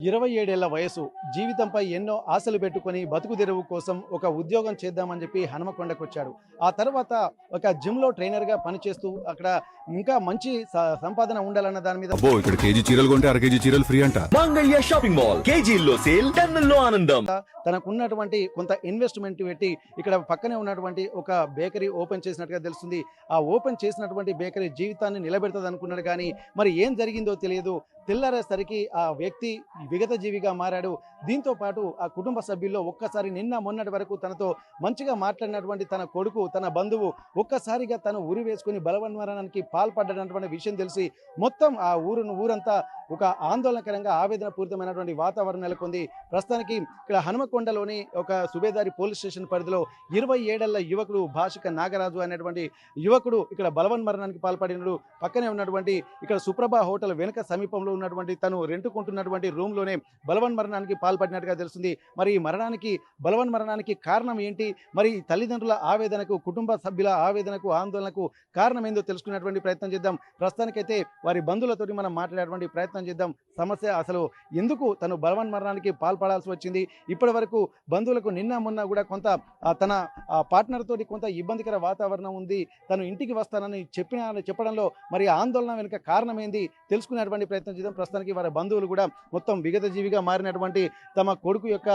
27 ఏళ్ల వయసు జీవితంపై ఎన్నో ఆశలు పెట్టుకొని బతుకు తెరువు కోసం ఒక ఉద్యోగం చేద్దామని చెప్పి హనుమకొండకు వచ్చాడు. ఆ తర్వాత ఒక జిమ్‌లో ట్రైనర్‌గా పనిచేస్తూ అక్కడ ఇంకా మంచి సంపాదన ఉండాలన్న దాని మీద అబ్బో ఇక్కడ కేజీ చీరలు కొంటే అర కేజీ చీరలు ఫ్రీ అంట. మంగళ్య షాపింగ్ మాల్ కేజీల్లో సేల్ టన్నుల్లో ఆనందం. తనకున్నటువంటి కొంత ఇన్వెస్ట్మెంట్ పెట్టి ఇక్కడ పక్కనే ఉన్నటువంటి ఒక బేకరీ ఓపెన్ చేసినట్టుగా తెలుస్తుంది. ఆ ఓపెన్ చేసినటువంటి బేకరీ జీవితాన్ని నిలబెడుతుంది అనుకున్నాడు కానీ మరి ఏం జరిగిందో తెలియదు. తెల్లారేసరికి ఆ వ్యక్తి విగత జీవిగా మారాడు. దీంతో పాటు ఆ కుటుంబ సభ్యుల్లో ఒక్కసారి నిన్న మొన్నటి వరకు తనతో మంచిగా మాట్లాడినటువంటి తన కొడుకు, తన బంధువు ఒక్కసారిగా తను ఉరి వేసుకుని బలవన్మరణానికి పాల్పడ్డటువంటి విషయం తెలిసి మొత్తం ఆ ఊరంతా ఒక ఆందోళనకరంగా ఆవేదన పూరితమైనటువంటి వాతావరణం నెలకొంది. ప్రస్తుతానికి ఇక్కడ హనుమకొండలోని ఒక సుబేదారి పోలీస్ స్టేషన్ పరిధిలో 27 ఏళ్ల యువకుడు భాషిక నాగరాజు అనేటువంటి యువకుడు ఇక్కడ బలవన్మరణానికి పాల్పడినడు. పక్కనే ఉన్నటువంటి ఇక్కడ సుప్రభ హోటల్ వెనుక సమీపంలో ఉన్నటువంటి తను రెంటుకుంటున్నటువంటి రూమ్లోనే బలవన్మరణానికి పాల్పడినట్టుగా తెలుస్తుంది. మరి ఈ బలవన్మరణానికి కారణం ఏంటి, మరి తల్లిదండ్రుల ఆవేదనకు, కుటుంబ సభ్యుల ఆవేదనకు, ఆందోళనకు కారణం ఏందో తెలుసుకునేటువంటి ప్రయత్నం చేద్దాం. ప్రస్తుతానికైతే వారి బంధువులతోటి మనం మాట్లాడేటువంటి ప్రయత్నం చేద్దాం. సమస్య అసలు ఎందుకు తను బలవన్మరణానికి పాల్పడాల్సి వచ్చింది, ఇప్పటి వరకు బంధువులకు నిన్న మొన్న కూడా కొంత తన పార్ట్నర్ తోటి కొంత ఇబ్బందికర వాతావరణం ఉంది, తను ఇంటికి వస్తానని చెప్పడంలో మరి ఆందోళన వెనుక కారణం ఏంది తెలుసుకునేటువంటి ప్రయత్నం చేద్దాం. ప్రస్తుతానికి వారి బంధువులు కూడా మొత్తం విగత జీవిగా మారినటువంటి తమ కొడుకు యొక్క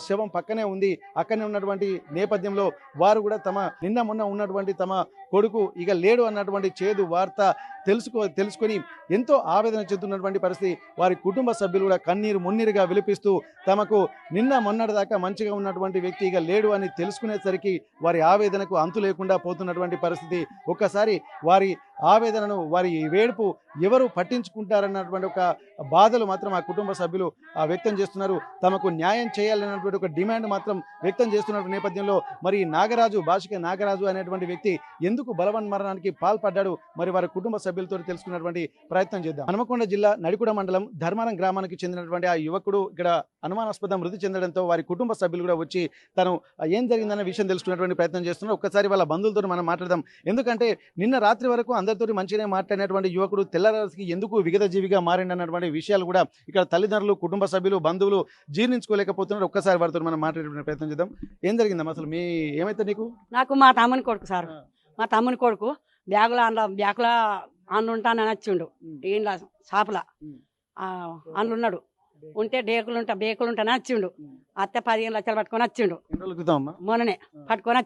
శవం పక్కనే ఉంది. అక్కడనే ఉన్నటువంటి నేపథ్యంలో వారు కూడా నిన్న మొన్న ఉన్నటువంటి తమ కొడుకు ఇక లేడు అన్నటువంటి చేదు వార్త తెలుసుకొని ఎంతో ఆవేదన చెందుతున్నటువంటి పరిస్థితి. వారి కుటుంబ సభ్యులు కూడా కన్నీరు మున్నీరుగా విలిపిస్తూ తమకు నిన్న మొన్నటి దాకా మంచిగా ఉన్నటువంటి వ్యక్తి ఇక లేడు అని తెలుసుకునేసరికి వారి ఆవేదనకు అంతు లేకుండా పోతున్నటువంటి పరిస్థితి. ఒక్కసారి వారి ఆవేదనను, వారి వేడుపు ఎవరు పట్టించుకుంటారన్నటువంటి ఒక బాధలు మాత్రం ఆ కుటుంబ సభ్యులు వ్యక్తం చేస్తున్నారు. తమకు న్యాయం చేయాలన్నటువంటి ఒక డిమాండ్ మాత్రం వ్యక్తం చేస్తున్న నేపథ్యంలో మరి భాషిక నాగరాజు అనేటువంటి వ్యక్తి ఎందుకు బలవన్మరణానికి పాల్పడ్డాడు, మరి వారి కుటుంబ సభ్యులతో తెలుసుకున్నటువంటి ప్రయత్నం చేద్దాం. హనుమకొండ జిల్లా నడికుడ మండలం ధర్మారం గ్రామానికి చెందినటువంటి ఆ యువకుడు ఇక్కడ అనుమానాస్పద మృతి చెందడంతో వారి కుటుంబ సభ్యులు కూడా వచ్చి తను ఏం జరిగిందన్న విషయం తెలుసుకున్నటువంటి ప్రయత్నం చేస్తున్నారు. ఒక్కసారి వాళ్ళ బంధువులతో మనం మాట్లాడదాం. ఎందుకంటే నిన్న రాత్రి వరకు అందరితో మంచిగానే మాట్లాడినటువంటి యువకుడు తెల్లరాజుకి ఎందుకు విగత జీవిగా మారిండన్నటువంటి విషయాలు కూడా ఇక్కడ తల్లిదండ్రులు, కుటుంబ సభ్యులు, బంధువులు జీర్ణించుకోలేకపోతున్నారు. ఒక్కసారి వారితో మనం మాట్లాడే ప్రయత్నం చేద్దాం. ఏం జరిగిందమ్మా అసలు, ఏమైతే నీకు? నాకు మా తమ్ముని కొడుకు సార్, మా తమ్ముని కొడుకు బ్యాగులో అందులో ఉంటానని వచ్చిండు. ఇంట్లో షాపులా అందులో ఉన్నాడు. ఉంటే బేకులు ఉంటానని వచ్చిండు. అత్తే 15 లక్షలు పట్టుకొని వచ్చిండు. మొన్ననే పట్టుకొని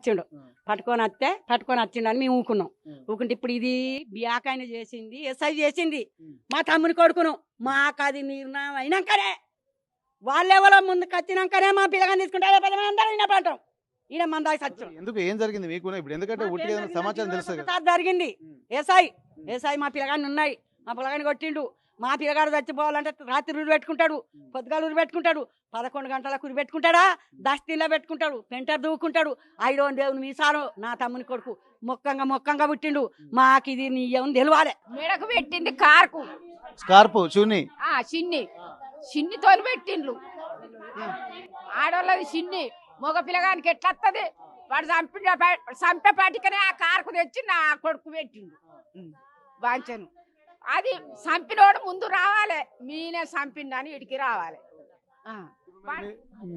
వచ్చిండు అని మేము ఊకున్నాం. ఊకుంటే ఇప్పుడు ఇది బ్యాకాయన చేసింది, ఎస్ఐ చేసింది మా తమ్ముని కొడుకును. మాకు అది నిర్ణయం అయినాకనే, వాళ్ళెవరో ముందుకు వచ్చినాకనే మా పిల్లగాని తీసుకుంటారు. ఈయన మందాకి సత్యం. ఎందుకు ఏం జరిగింది మీకు? ఇప్పుడు ఎందుకంటే సమాచారం తెలుసు జరిగింది. ఎస్ఐ మా పిల్లగాని ఉన్నాయి, మా పిల్లగాని కొట్టిండు. మా పిల్లగాడు చచ్చిపోవాలంటే రాత్రి ఉరి పెట్టుకుంటాడు, పొద్దుగాలు ఉరి పెట్టుకుంటాడు, 11 గంటలకు ఉరి పెట్టుకుంటాడా, దస్తీలో పెట్టుకుంటాడు, పెంటర్ దూకుంటాడు. ఐదో దేవుని మీసాను నా తమ్ముని కొడుకు మొక్కంగా పుట్టిండు. మాకు ఇది నీ ఏమని తెలియాలి. మెడకు పెట్టింది స్కార్పు చిన్ని తోలు పెట్టిండ్లు. ఆడోళ్ళది చిన్ని, మగ పిల్లగానికి ఎట్లా వస్తుంది? వాడు చంపేపాటికనే ఆ కారుకు తెచ్చి నా కొడుకు పెట్టిండు వాంచను. అది చంపినోడు ముందు రావాలి, మీనే చంపిండని ఇడికి రావాలి.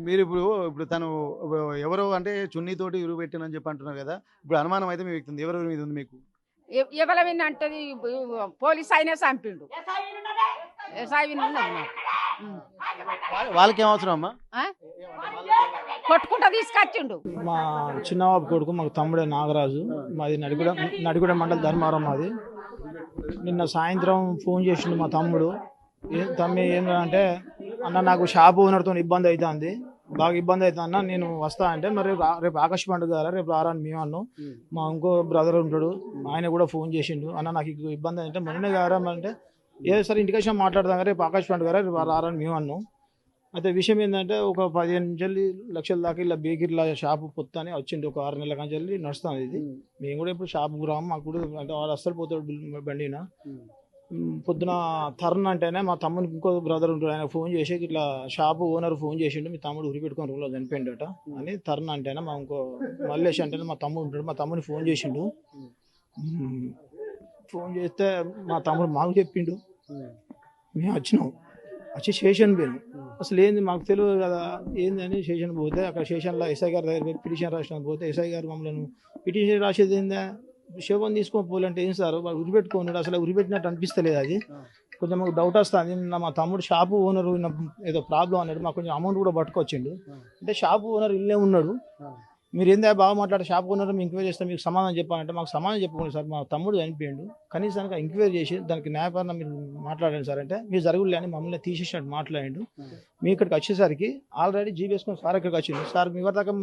మీరు ఇప్పుడు తను ఎవరో అంటే చున్నీతోటి ఉరువు పెట్టినని చెప్పి అంటున్నారు కదా, ఇప్పుడు అనుమానం అయితే మీ వ్యక్తి ఎవరి మీద ఉంది మీకు? ఎవరి మీద అంటది? పోలీస్ అయినా చంపిండు. వాళ్ళకి ఏమవసరం అమ్మా? కొట్టుకుంటా తీసుకొచ్చిండు. మా చిన్నబాబు కొడుకు, మాకు తమ్ముడే నాగరాజు, మాది నడిగూడ మండలం ధర్మారం. మాది నిన్న సాయంత్రం ఫోన్ చేసిండు మా తమ్ముడు. తమ్మి ఏంటంటే, అన్న నాకు షాపు ఓనర్తో ఇబ్బంది అవుతుంది, బాగా ఇబ్బంది అవుతుంది అన్న, నేను వస్తా అంటే, మరి రేపు ఆకాశ పండుగ కదా, రేపు రారని మేము అన్నాం. మా ఇంకో బ్రదర్ ఉంటాడు, ఆయన కూడా ఫోన్ చేసిండు, అన్న నాకు ఇబ్బంది అంటే మొన్నే కదా అంటే, ఏదో సరే ఇంటికి వచ్చి మాట్లాడదాం, రేపు ఆకాశ పండుగ కదా, రేపు రారని మేము అన్నాం. అయితే విషయం ఏంటంటే, ఒక 15 లక్షల దాకా ఇలా బేకరీల షాపు పొత్తని వచ్చింది. ఒక 6 నెలల కంచెల్లి నడుస్తుంది ఇది. మేము కూడా ఇప్పుడు షాపుకు రాము, మాకు కూడా అంటే వాడు అస్సలు పోతాడు బండిన. పొద్దున తరుణ్ అంటేనే మా తమ్మునికి ఇంకో బ్రదర్ ఉంటాడు, ఆయన ఫోన్ చేసి ఇట్లా షాపు ఓనర్ ఫోన్ చేసిండు, మీ తమ్ముడు ఉరి పెట్టుకొని రూమ్లో చనిపోయిండట అని. తరుణ్ అంటేనే మా ఇంకో మల్లేష్ అంటేనే మా తమ్ముడు ఉంటాడు, మా తమ్ముని ఫోన్ చేసిండు. ఫోన్ చేస్తే మా తమ్ముడు మాకు చెప్పిండు, మేము వచ్చినాం. వచ్చి స్టేషన్ పోయింది. అసలు ఏంది మాకు తెలియదు కదా ఏందని స్టేషన్ పోతే అక్కడ స్టేషన్లో ఎస్ఐ గారి దగ్గర పోయి పిటిషన్ రాసిన పోతే ఎస్ఐ గారు మమ్మల్ని పిటిషన్ రాసేది ఏందా శవం తీసుకొని పోలంటే ఏం సార్ వాడు ఉరిపెట్టుకున్నాడు అసలు ఉరిపెట్టినట్టు అనిపిస్తలేదు అది కొంచెం మాకు డౌట్ వస్తుంది. నిన్న మా తమ్ముడు షాపు ఓనరు ఏదో ప్రాబ్లం అన్నాడు మాకు కొంచెం అమౌంట్ కూడా పట్టుకొచ్చిండు అంటే షాపు ఓనర్ ఇల్లే ఉన్నాడు మీరు ఏందా బాగా మాట్లాడే షాప్ ఓనర్ మేము ఎంక్వైరీ చేస్తాం మీకు సమాధానం చెప్పాలంటే మాకు సమాధానం చెప్పండి సార్ మా తమ్ముడు చనిపోయాడు కనీసానికి ఎంక్వైరీ చేసి దానికి న్యాయపరంగా మీరు మాట్లాడండి సార్ అంటే మీరు జరుగులే అని మమ్మల్ని తీసేసినట్టు మాట్లాడిండు. మీ ఇక్కడికి వచ్చేసరికి ఆల్రెడీ జీబీఎస్కొని సార్ ఇక్కడికి వచ్చింది సార్ మీ వరకు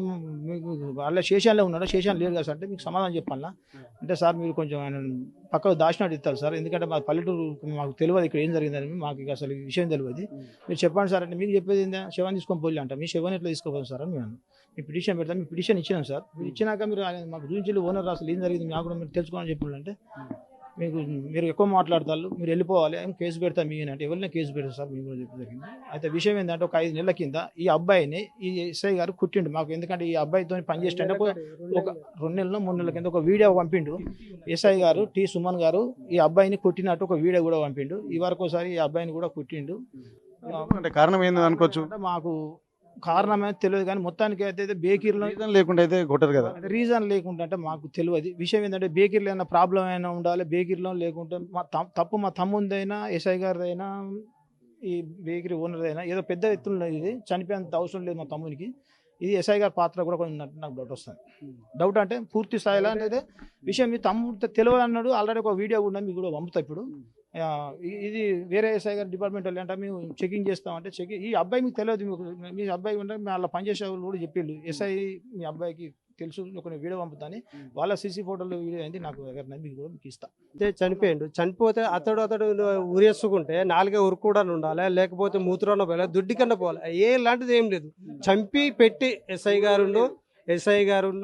మీకు వాళ్ళ స్టేషన్లో ఉన్నాడు స్టేషన్ లేదు కదా సార్ అంటే మీకు సమాధానం చెప్పాలా అంటే సార్ మీరు కొంచెం ఆయన పక్కకు దాచినట్టు ఇస్తారు సార్ ఎందుకంటే మా పల్లెటూరు మాకు తెలియదు ఇక్కడ ఏం జరిగిందని మాకు ఇక అసలు ఈ విషయం తెలియదు మీరు చెప్పండి సార్ అంటే మీకు చెప్పేది ఏంటంటే శవం తీసుకొని పోయి అంట మీ శవం ఎట్లా తీసుకోపోతుంది సార్ అని మేము మీ పిటిషన్ పెడతాం మీ పిటిషన్ ఇచ్చినాం సార్ మీరు ఇచ్చినాక మీరు మాకు చూపించి ఓనర్ అసలు ఏం జరిగింది నాకు కూడా మీరు తెలుసుకోవాలని చెప్పాలంటే మీకు మీరు ఎక్కువ మాట్లాడతారు మీరు వెళ్ళిపోవాలి కేసు పెడతాం మీ అంటే ఎవరినే కేసు పెడతారు సార్ మీకు కూడా చెప్పి జరిగింది. అయితే విషయం ఏంటంటే ఒక 5 నెలల కింద ఈ అబ్బాయిని ఈ ఎస్ఐ గారు కుట్టిండు మాకు ఎందుకంటే ఈ అబ్బాయితో పనిచేస్తుంటే ఒక 2 నెలలు 3 నెలల కింద ఒక వీడియో పంపిండు ఎస్ఐ గారు టి సుమన్ గారు ఈ అబ్బాయిని కొట్టినట్టు ఒక వీడియో కూడా పంపిండు ఈ వరకు ఒకసారి ఈ అబ్బాయిని కూడా కుట్టిండు అంటే కారణం ఏంది అనుకోవచ్చు అంటే మాకు కారణమే తెలియదు కానీ మొత్తానికి అయితే బేకరీలో లేకుండా అయితే కొట్టరు కదా రీజన్ లేకుండా అంటే మాకు తెలియదు విషయం ఏంటంటే బేకరీలో ఏమైనా ప్రాబ్లం అయినా ఉండాలి బేకరీలో లేకుంటే తప్పు మా తమ్ముందైనా ఎస్ఐ గారిదైనా ఈ బేకరీ ఓనర్దైనా ఏదో పెద్ద ఎత్తున ఇది చనిపోయేంత అవసరం లేదు మా తమ్మునికి ఇది ఎస్ఐ గారి పాత్ర కూడా కొంచెం నాకు డౌట్ వస్తుంది. డౌట్ అంటే పూర్తి స్థాయిలో అనేది విషయం మీ తమ్ముడు తెలియదు అన్నాడు ఆల్రెడీ ఒక వీడియో కూడా మీకు కూడా పంపుతా ఇప్పుడు ఇది వేరే ఎస్ఐ గారి డిపార్ట్మెంట్ వాళ్ళు అంటే మేము చెకింగ్ చేస్తామంటే చెకింగ్ ఈ అబ్బాయి మీకు తెలియదు మీకు మీ అబ్బాయి ఉంటే వాళ్ళ పనిచేసే వాళ్ళు కూడా చెప్పిండు ఎస్ఐ మీ అబ్బాయికి తెలుసు కొన్ని వీడియో పంపుతాను వాళ్ళ సీసీ ఫోటోలు వీడియో అయింది నాకు దగ్గర మీకు కూడా మీకు ఇస్తాను. అంటే చనిపోయిండు చనిపోతే అతడు ఉరేసుకుంటే 4 ఉరుకు కూడా ఉండాలి లేకపోతే మూత్రాన పోవాలి దుడ్డి కన్నా పోవాలి ఏ లాంటిది ఏం లేదు చంపి పెట్టి ఎస్ఐ గారు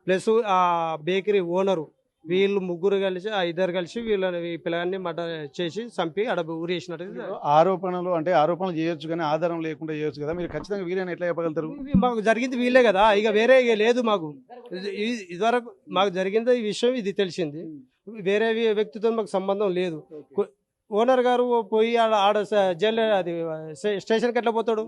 ప్లస్ ఆ బేకరీ ఓనరు వీళ్ళు ముగ్గురు కలిసి ఆ 2 కలిసి వీళ్ళని పిల్లగాన్ని మర్డర్ చేసి చంపి అడ ఊరేసినట్టు ఆరోపణలు అంటే ఆరోపణలు చేయొచ్చు కానీ ఆధారం లేకుండా చేయొచ్చు కదా మీరు ఖచ్చితంగా వీళ్ళని ఎట్లా చెప్పగలుగుతారు మాకు జరిగింది వీళ్ళే కదా ఇక వేరే ఇక లేదు మాకు ఇదివరకు మాకు జరిగింది ఈ విషయం ఇది తెలిసింది వేరే వ్యక్తితో మాకు సంబంధం లేదు. ఓనర్ గారు పోయి ఆడ జైలు అది స్టేషన్కి ఎట్లా పోతాడు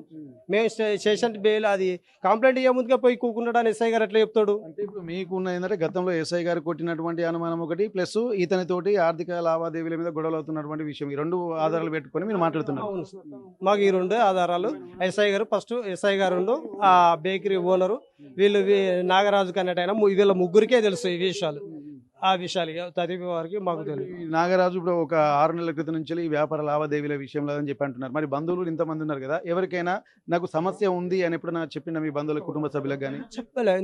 మేము స్టేషన్ బెయిల్ అది కంప్లైంట్ ఇయ్యే ముందుగా పోయి కూకున్నాడు అని ఎస్ఐ గారు ఎట్లా చెప్తాడు. అంటే ఇప్పుడు మీకున్న ఏంటంటే గతంలో ఎస్ఐ గారు కొట్టినటువంటి అనుమానం ఒకటి ప్లస్ ఇతనితోటి ఆర్థిక లావాదేవీల మీద గొడవలు అవుతున్నటువంటి విషయం ఈ 2 ఆధారాలు పెట్టుకొని మీరు మాట్లాడుతున్నారు. మాకు ఈ 2 ఆధారాలు ఎస్ఐ గారు ఫస్ట్ ఎస్ఐ గారు ఆ బేకరీ ఓనరు వీళ్ళు నాగరాజు కన్నట్టయినా వీళ్ళ ముగ్గురికే తెలుసు ఈ విషయాలు ఆ విషయాలు తదిపి వారికి మాకు తెలియదు. నాగరాజు ఇప్పుడు ఒక 6 నెలల క్రితం నుంచి ఈ వ్యాపార లావాదేవీల విషయంలో అని చెప్పి అంటున్నారు మరి బంధువులు ఇంతమంది ఉన్నారు కదా ఎవరికైనా నాకు సమస్య ఉంది అని ఎప్పుడైనా చెప్పిన మీ బంధువుల కుటుంబ సభ్యులకు కానీ చెప్పలే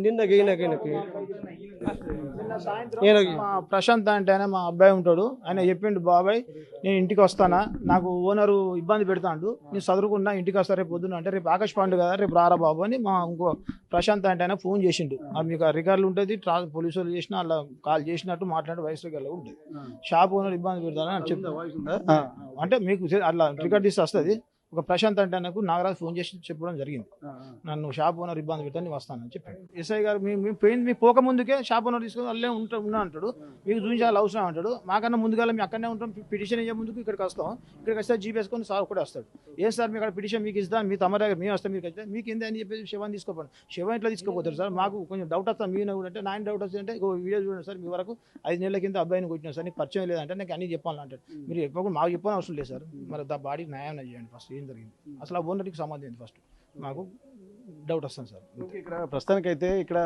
మా ప్రశాంత్ అంటే మా అబ్బాయి ఉంటాడు ఆయన చెప్పిండు బాబాయ్ నేను ఇంటికి వస్తానా నాకు ఓనరు ఇబ్బంది పెడతాడు నేను చదువుకున్నా ఇంటికి వస్తా రేపు పొద్దున అంటే రేపు ఆకాశ్ పండు కదా రేపు రారా బాబు అని మా ఇంకో ప్రశాంత్ అంటే ఆయన ఫోన్ చేసిండు మీకు రికార్డులు ఉంటుంది పోలీసు వాళ్ళు చేసినా అలా కాల్ చేసినట్టు మాట్లాడే వయసులోకి వెళ్ళి ఉంటుంది షాప్ ఓనర్ ఇబ్బంది పెడతానని చెప్తా అంటే మీకు అట్లా రికార్డ్ తీస్తే వస్తుంది ఒక ప్రశాంత్ అంటే నాకు నాగరాజు ఫోన్ చేసి చెప్పడం జరిగింది నన్ను షాప్ ఓనర్ ఇబ్బంది పెడతాను నేను వస్తానని చెప్పాను. ఎస్ఐ గారు మీ పోక ముందుకే షాప్ ఓనర్ తీసుకొని అల్లే ఉన్నా అంటాడు మీకు చూపించాలి అవసరం అంటాడు మాకన్నా ముందుగా మేము అక్కడనే ఉంటాం పిటిషన్ ఇచ్చే ముందుకు ఇక్కడికి వస్తాం ఇక్కడికి వస్తే జీపీఎస్కొని సార్ కూడా వస్తాడు ఏం సార్ మీ అక్కడ పిటిషన్ మీకు ఇస్తాను మీ తమ దగ్గర మేము వస్తాం మీకు వస్తే మీకు ఏంది అని చెప్పేసి శవాన్ని తీసుకోపోండి శవం ఇట్లా తీసుకుపోతారు సార్ మాకు కొంచెం డౌట్ వస్తాం మీన కూడా అంటే నాయన డౌట్ వస్తుంది అంటే వీడియో చూడండి సార్ మీ వరకు 5 నెలల కింద అబ్బాయిని కొట్టినా సార్ నీకు పరిచయం లేదంటే నాకు అన్ని చెప్పాలంటాడు మీరు చెప్పకుండా మాకు చెప్పని అవసరం లేదు సార్ మరి దా బాడీకి న్యాయం చేయండి ఫస్ట్ ఏం జరిగింది అసలు ఆ ఓనర్కి సంబంధం ఏంటి ఫస్ట్ మాకు డౌట్ వస్తుంది సార్. ఇక్కడ ప్రస్తుతానికైతే ఇక్కడ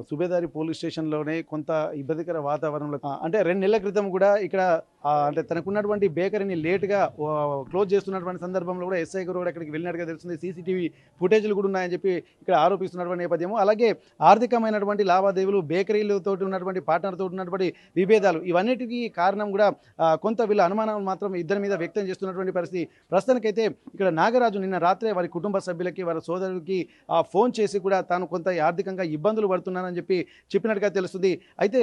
సుబేదారి పోలీస్ స్టేషన్లోనే కొంత ఇబ్బందికర వాతావరణంలో అంటే 2 నెలల క్రితం కూడా ఇక్కడ అంటే తనకున్నటువంటి బేకరీని లేట్గా క్లోజ్ చేస్తున్నటువంటి సందర్భంలో కూడా ఎస్ఐ గారు కూడా ఇక్కడికి వెళ్ళినట్టుగా తెలుస్తుంది సీసీటీవీ ఫుటేజ్లు కూడా ఉన్నాయని చెప్పి ఇక్కడ ఆరోపిస్తున్నటువంటి నేపథ్యము అలాగే ఆర్థికమైనటువంటి లావాదేవీలు బేకరీలతో ఉన్నటువంటి పార్ట్నర్తో ఉన్నటువంటి విభేదాలు ఇవన్నిటికీ కారణం కూడా కొంత వీళ్ళ అనుమానం మాత్రం ఇద్దరి మీద వ్యక్తం చేస్తున్నటువంటి పరిస్థితి. ప్రస్తుతానికైతే ఇక్కడ నాగరాజు నిన్న రాత్రే వారి కుటుంబ సభ్యులకి వారి సోదరుడికి ఫోన్ చేసి కూడా తాను కొంత ఆర్థికంగా ఇబ్బందులు పడుతున్నానని చెప్పినట్టుగా తెలుస్తుంది. అయితే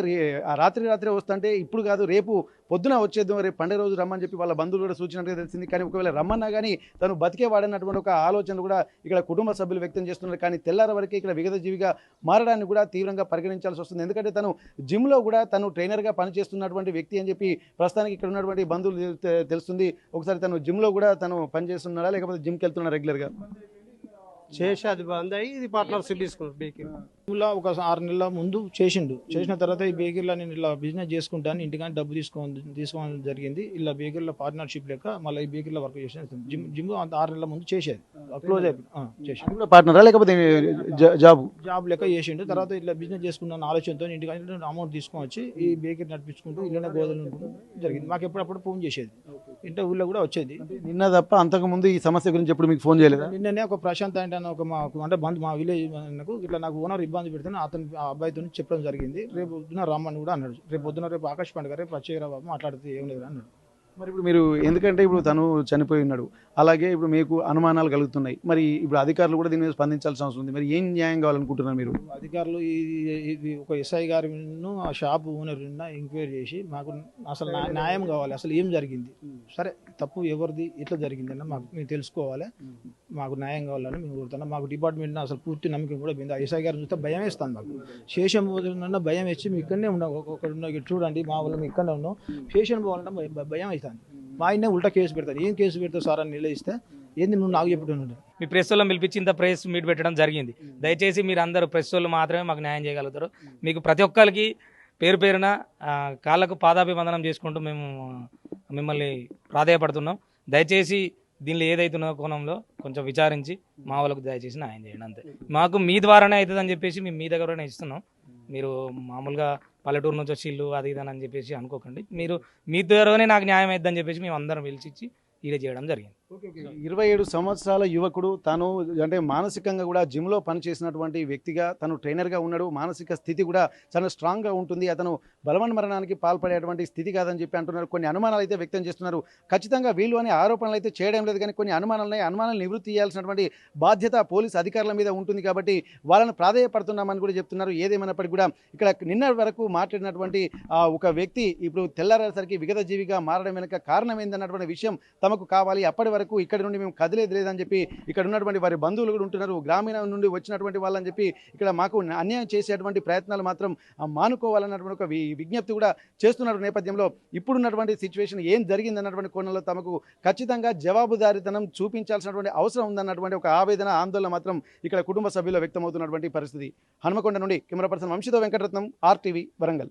ఆ రాత్రి వస్తుంటే ఇప్పుడు కాదు, రేపు పొద్దున వచ్చేద్దాం, రేపు పండుగ రోజు రమ్మని చెప్పి వాళ్ళ బంధువులు కూడా సూచించినట్టుగా తెలిసింది. కానీ ఒకవేళ రమ్మన్నా కానీ తను బతికేవాడన్నటువంటి ఒక ఆలోచన కూడా ఇక్కడ కుటుంబ సభ్యులు వ్యక్తం చేస్తున్నారు. కానీ తెల్లార వరకే ఇక్కడ విగతజీవిగా మారడాన్ని కూడా తీవ్రంగా పరిగణించాల్సి వస్తుంది. ఎందుకంటే తను జిమ్లో కూడా తను ట్రైనర్గా పనిచేస్తున్నటువంటి వ్యక్తి అని చెప్పి ప్రస్తుతానికి ఇక్కడ ఉన్నటువంటి బంధువులు తెలుస్తుంది. ఒకసారి తను జిమ్లో కూడా తను పనిచేస్తున్నాడా లేకపోతే జిమ్కి వెళ్తున్నాడా రెగ్యులర్గా? చేసి అది బంద్ అయ్యి ఇది పార్ట్నర్షిప్ తీసుకున్నాడు బేకరీ. ఇలా ఒక 6 నెలల ముందు చేసిన తర్వాత ఈ బేకరీలో నేను ఇలా బిజినెస్ చేసుకుంటాను, ఇంటికాని డబ్బు తీసుకోవడం జరిగింది. ఇలా బేకరీలో పార్ట్నర్షిప్ లెక్క మళ్ళీ ఈ బేకరీలో వర్క్ చేసాను. జిమ్ 6 నెలల ముందు చేసేది, క్లోజ్ అయిపోయింది. చేసాను పార్ట్నరా లేకపోతే జాబ్ లెక్క చేసిండు. తర్వాత ఇట్లా బిజినెస్ చేసుకున్న ఆలోచనతో ఇంటికాని అమౌంట్ తీసుకొని వచ్చి ఈ బేకరీ నడిపించుకుంటూ ఇళ్ళనే గోదలు జరిగింది. మాకు ఎప్పుడప్పుడు ఫోన్ చేసేది, ఇంటి ఊళ్ళో కూడా వచ్చేది. నిన్న తప్ప అంతకు ముందు ఈ సమస్య గురించి ఎప్పుడు మీకు ఫోన్ చేయలేదా? నిన్ననే ఒక ప్రశాంత్ అంటే ఒక అంటే మా విలేజ్ ఇట్లా నాకు ఓనర్ ఇబ్బంది పెడితే ఆ అబ్బాయితో చెప్పడం జరిగింది. రేపు పొద్దున రమ్మని కూడా అన్నాడు. రేపు ఆకాశ్ పండుగ, రేపు వచ్చేరా బాబు మాట్లాడితే ఏం లేదు అన్నాడు. మరి ఇప్పుడు మీరు ఎందుకంటే ఇప్పుడు తను చనిపోయి ఉన్నాడు, అలాగే ఇప్పుడు మీకు అనుమానాలు కలుగుతున్నాయి. మరి ఇప్పుడు అధికారులు కూడా దీని మీద స్పందించాల్సిన అవసరం ఉంది. మరి ఏం న్యాయం కావాలనుకుంటున్నారు మీరు? అధికారులు ఇది ఒక ఎస్ఐ గారిను ఆ షాప్ ఓనర్ ఎంక్వైరీ చేసి మాకు అసలు న్యాయం కావాలి, అసలు ఏం జరిగింది, సరే తప్పు ఎవరిది ఎట్లా జరిగిందన్న మాకు మేము తెలుసుకోవాలి, మాకు న్యాయం కావాలని మేము కోరుతున్నాం. మాకు డిపార్ట్మెంట్ అసలు పూర్తి నమ్మకం కూడా పోయింది. ఆ ఎస్ఐ గారిని చూస్తే భయం వేస్తాను. మాకు శేషం పోతున్నా భయం వేసి మేము ఇక్కడనే ఉన్నాం. ఒకటి చూడండి మా వాళ్ళు మేము ఇక్కడనే ఉన్నాం. శేషం పోవాలంటే భయం అవుతుంది. మా ఆయనే ఉల్టా కేసు పెడతారు. ఏం కేసు పెడతావు సార్ అని నిలదీస్తే ఏంది నువ్వు నాకు చెప్పుతున్నాడు. మీ ప్రెస్ వాళ్ళని పిలిపించి ఇంత ప్రెస్ మీట్ పెట్టడం జరిగింది. దయచేసి మీరు అందరూ ప్రెస్ వాళ్ళు మాత్రమే మాకు న్యాయం చేయగలుగుతారు. మీకు ప్రతి ఒక్కరికి పేరు పేరున కాళ్ళకు పాదాభివందనం చేసుకుంటూ మేము మిమ్మల్ని ప్రాధేయపడుతున్నాం. దయచేసి దీనిలో ఏదైతున్న కోణంలో కొంచెం విచారించి మా వాళ్ళకు దయచేసి న్యాయం చేయండి. అంతే, మాకు మీ ద్వారానే అవుతుందని చెప్పేసి మేము మీ దగ్గరనే ఇస్తున్నాం. మీరు మామూలుగా పల్లెటూరు నుంచి వచ్చి ఇల్లు అది ఇదని చెప్పేసి అనుకోకండి. మీరు మీ ద్వారానే నాకు న్యాయం అవుతుందని చెప్పేసి మేము అందరం పిలిచి ఈడ చేయడం జరిగింది. 27 సంవత్సరాల యువకుడు తను అంటే మానసికంగా కూడా జిమ్లో పనిచేసినటువంటి వ్యక్తిగా తను ట్రైనర్గా ఉన్నాడు. మానసిక స్థితి కూడా చాలా స్ట్రాంగ్గా ఉంటుంది. అతను బలవన్మరణానికి పాల్పడేటువంటి స్థితి కాదని చెప్పి అంటున్నారు. కొన్ని అనుమానాలు అయితే వ్యక్తం చేస్తున్నారు. ఖచ్చితంగా వీళ్ళు అనే ఆరోపణలు అయితే చేయడం లేదు, కానీ కొన్ని అనుమానాలను నివృత్తి చేయాల్సినటువంటి బాధ్యత పోలీసు అధికారుల మీద ఉంటుంది. కాబట్టి వాళ్ళని ప్రాధేయపడుతున్నామని కూడా చెప్తున్నారు. ఏదేమైనప్పటికీ కూడా ఇక్కడ నిన్న వరకు మాట్లాడినటువంటి ఒక వ్యక్తి ఇప్పుడు తెల్లారేసరికి విగతజీవిగా మారడం వెనుక కారణం ఏందన్నటువంటి విషయం తమకు కావాలి. అప్పటి వరకు ఇక్కడ నుండి మేము కదిలేదు లేదని చెప్పి ఇక్కడ ఉన్నటువంటి వారి బంధువులు కూడా ఉంటున్నారు. గ్రామీణ నుండి వచ్చినటువంటి వాళ్ళని చెప్పి ఇక్కడ మాకు అన్యాయం చేసేటువంటి ప్రయత్నాలు మాత్రం మానుకోవాలన్నటువంటి ఒక విజ్ఞప్తి కూడా చేస్తున్న నేపథ్యంలో ఇప్పుడున్నటువంటి సిచ్యువేషన్ ఏం జరిగిందన్నటువంటి కోణంలో తమకు ఖచ్చితంగా జవాబుదారీతనం చూపించాల్సినటువంటి అవసరం ఉందన్నటువంటి ఒక ఆవేదన, ఆందోళన మాత్రం ఇక్కడ కుటుంబ సభ్యులు వ్యక్తమవుతున్నటువంటి పరిస్థితి. హనుమకొండ నుండి కెమెరా పర్సన్ వంశీతో వెంకటరత్నం, RTV వరంగల్.